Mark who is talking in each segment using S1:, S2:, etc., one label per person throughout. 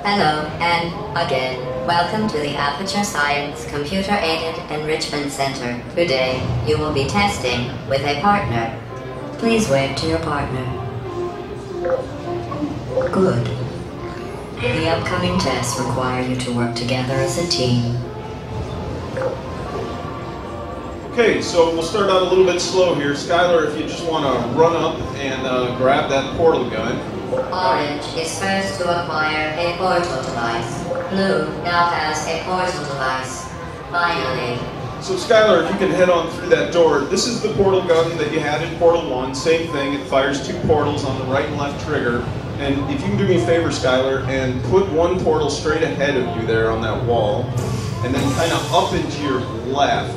S1: Hello, and again, welcome to the Aperture Science Computer-Aided Enrichment Center. Today, you will be testing with a partner. Please wave to your partner. Good. The upcoming tests require you to work together as a team.
S2: Okay, so we'll start out a little bit slow here. Skylar, if you just want to run up and grab that portal gun.
S1: Orange is first to acquire a portal device. Blue now has a portal device. Finally.
S2: So Skylar, if you can head on through that door. This is the portal gun that you had in Portal 1. Same thing, it fires 2 portals on the right and left trigger. And if you can do me a favor, Skylar, and put one portal straight ahead of you there on that wall, and then kind of up and to your left,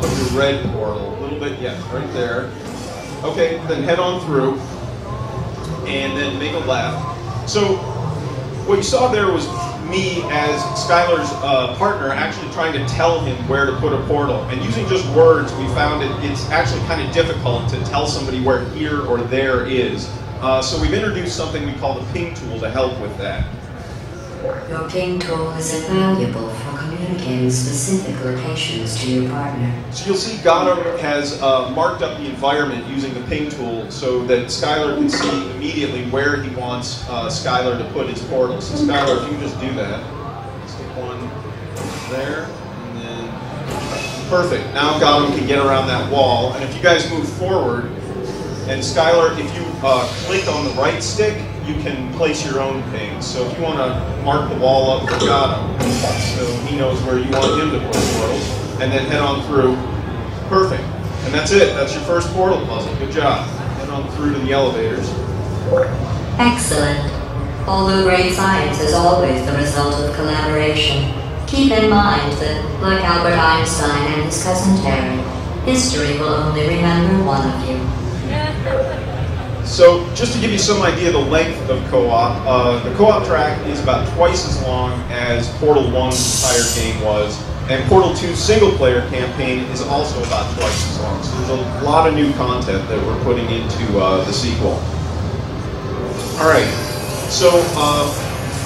S2: put your red portal a little bit, yeah, right there. Okay, then head on through, and then make a left. So what you saw there was me as Skylar's partner actually trying to tell him where to put a portal. And using just words, we found it's actually kind of difficult to tell somebody where here or there is. So we've introduced something we call the ping tool to help with that.
S1: Your ping tool is invaluable for communicating specific locations to your partner.
S2: So you'll see Gotham has marked up the environment using the ping tool so that Skylar can see immediately where he wants Skylar to put his portal. So Skylar, if you can just do that. Stick one there, and then perfect. Now Gotham can get around that wall, and if you guys move forward, and Skylar, if you click on the right stick, you can place your own pings. So if you want to mark the wall up for Gotham, so he knows where you want him to put portals, and then head on through. Perfect. And that's it. That's your first portal puzzle. Good job. Head on through to the elevators.
S1: Excellent. Although great science is always the result of collaboration, keep in mind that, like Albert Einstein and his cousin Terry, history will only remember one of you.
S2: So just to give you some idea of the length of co-op, the co-op track is about twice as long as Portal 1's entire game was, and Portal 2's single-player campaign is also about twice as long. So there's a lot of new content that we're putting into the sequel. All right, so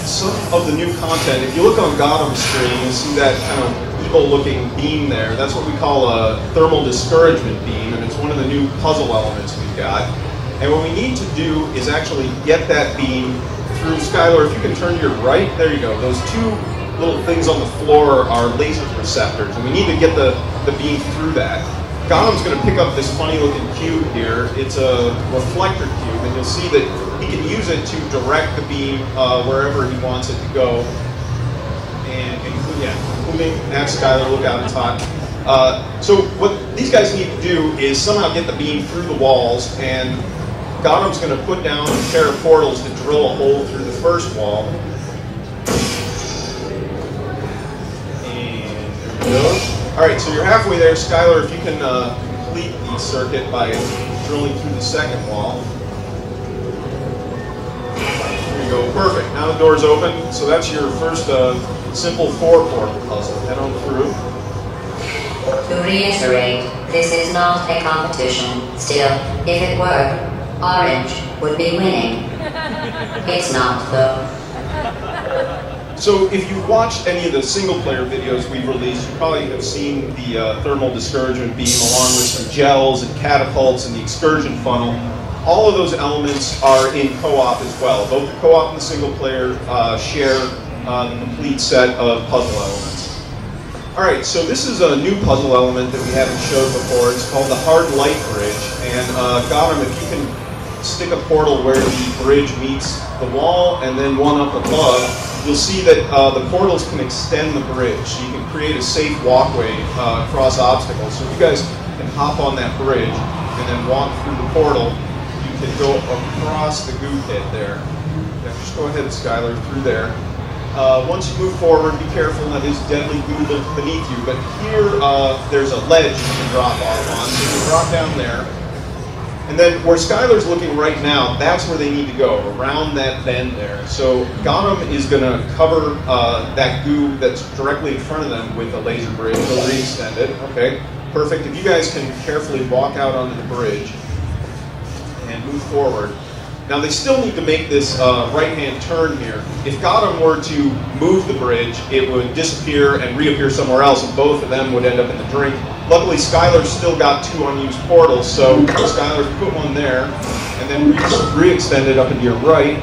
S2: some of the new content, if you look on Gotham's screen, you'll see that kind of evil-looking beam there. That's what we call a thermal discouragement beam, and it's one of the new puzzle elements we've got. And what we need to do is actually get that beam through. Skylar, if you can turn to your right, there you go. Those 2 little things on the floor are laser receptors, and we need to get the beam through that. Gotham's going to pick up this funny looking cube here. It's a reflector cube, and you'll see that he can use it to direct the beam wherever he wants it to go. And including that, Skylar, look out, it's hot. So what these guys need to do is somehow get the beam through the walls, and Gotham's going to put down a pair of portals to drill a hole through the first wall. And there we go. Alright, so you're halfway there. Skylar, if you can complete the circuit by drilling through the second wall. There you go, perfect. Now the door's open, so that's your first simple 4-portal puzzle. Head on through.
S1: To reiterate, this is not a competition. Still, if it were, Orange would be winning. It's not, though.
S2: So if you've watched any of the single-player videos we've released, you probably have seen the thermal discouragement beam along with some gels and catapults and the excursion funnel. All of those elements are in co-op as well. Both the co-op and the single-player share the complete set of puzzle elements. Alright, so this is a new puzzle element that we haven't showed before. It's called the Hard Light Bridge. And Gotham, if you can stick a portal where the bridge meets the wall and then one up above, you'll see that the portals can extend the bridge. So you can create a safe walkway across obstacles. So if you guys can hop on that bridge and then walk through the portal, you can go across the goo pit there. Yeah, just go ahead, Skylar, through there. Once you move forward, be careful that is deadly goo beneath you. But here, there's a ledge you can drop off on. So you can drop down there. And then where Skylar's looking right now, that's where they need to go, around that bend there. So Gotham is going to cover that goo that's directly in front of them with a laser bridge. They'll re-extend it. Okay, perfect. If you guys can carefully walk out onto the bridge and move forward. Now they still need to make this right-hand turn here. If Gotham were to move the bridge, it would disappear and reappear somewhere else, and both of them would end up in the drink. Luckily, Skylar's still got 2 unused portals, so Skylar put one there, and then re-extend it up into your right.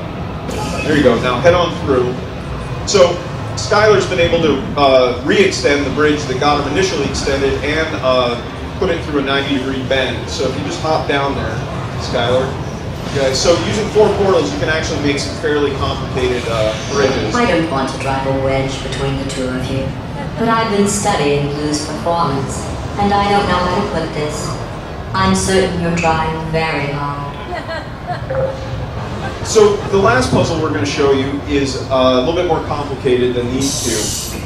S2: There you go. Now head on through. So Skylar's been able to re-extend the bridge that Gotham initially extended and put it through a 90-degree bend. So if you just hop down there, Skylar. Okay, so using 4 portals, you can actually make some fairly complicated bridges.
S1: I don't want to drive a wedge between the 2 of you, but I've been studying Blue's performance, and I don't know how to put this. I'm certain you're trying very hard.
S2: So the last puzzle we're going to show you is a little bit more complicated than these 2.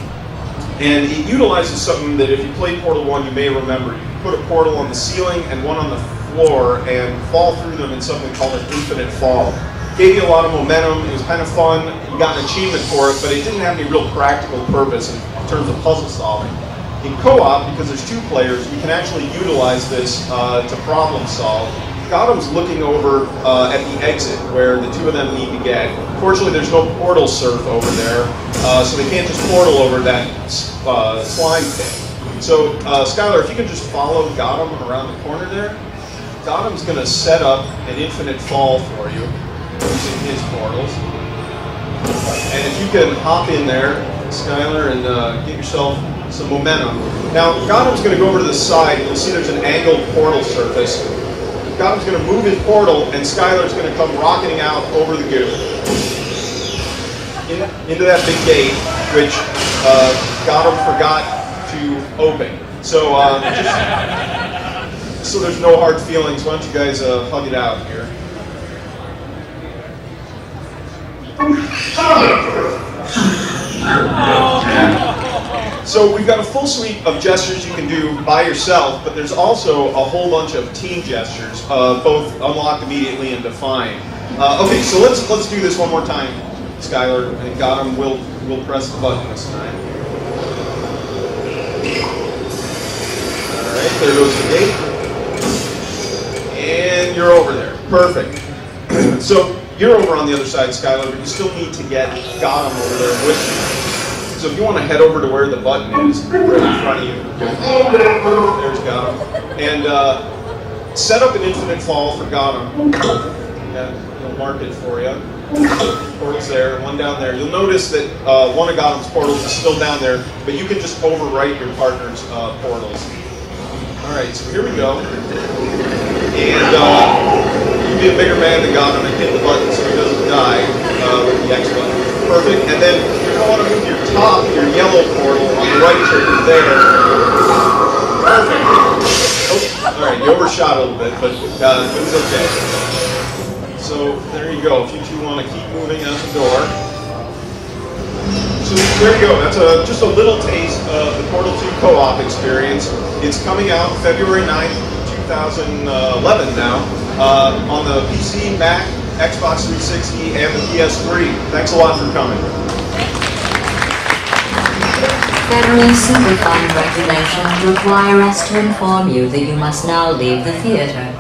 S2: And it utilizes something that if you played Portal 1, you may remember. You can put a portal on the ceiling and one on the floor and fall through them in something called an infinite fall. Gave you a lot of momentum, it was kind of fun, you got an achievement for it, but it didn't have any real practical purpose in terms of puzzle solving. In co-op, because there's 2 players, we can actually utilize this to problem solve. Gotham's looking over at the exit where the 2 of them need to get. Fortunately, there's no portal surf over there, so they can't just portal over that slime pit. So, Skylar, if you can just follow Gotham around the corner there, Gotham's going to set up an infinite fall for you using his portals. And if you can hop in there, Skylar, and get yourself some momentum. Now, Gotham's going to go over to the side, and you'll see there's an angled portal surface. Gotham's going to move his portal, and Skylar's going to come rocketing out over the goo into that big gate, which Gotham forgot to open. So, so there's no hard feelings. Why don't you guys hug it out here? So we've got a full suite of gestures you can do by yourself, but there's also a whole bunch of team gestures, both unlocked immediately and defined. Okay, so let's do this one more time, Skylar, and Gotham will press the button this time. All right, there goes the gate, and you're over there. Perfect. So you're over on the other side, Skylar, but you still need to get Gotham over there with you. So if you want to head over to where the button is, right in front of you, there's Gotham. And set up an infinite fall for Gotham. Yeah, we'll mark it for you. Portal's there, one down there. You'll notice that one of Gotham's portals is still down there, but you can just overwrite your partner's portals. All right, so here we go. And you be a bigger man than Gotham and hit the button so he doesn't die with the X button. Perfect. And then you're going to want to move your yellow portal on the right trigger there. Perfect. Oh, all right, you overshot a little bit, but it was okay. So there you go. If you 2 want to keep moving out the door. So there you go. That's just a little taste of the Portal 2 co-op experience. It's coming out February 9th, 2011 now on the PC, Mac, Xbox 360, and the PS3. Thanks a lot for coming.
S1: Federally simplified regulations require us to inform you that you must now leave the theater.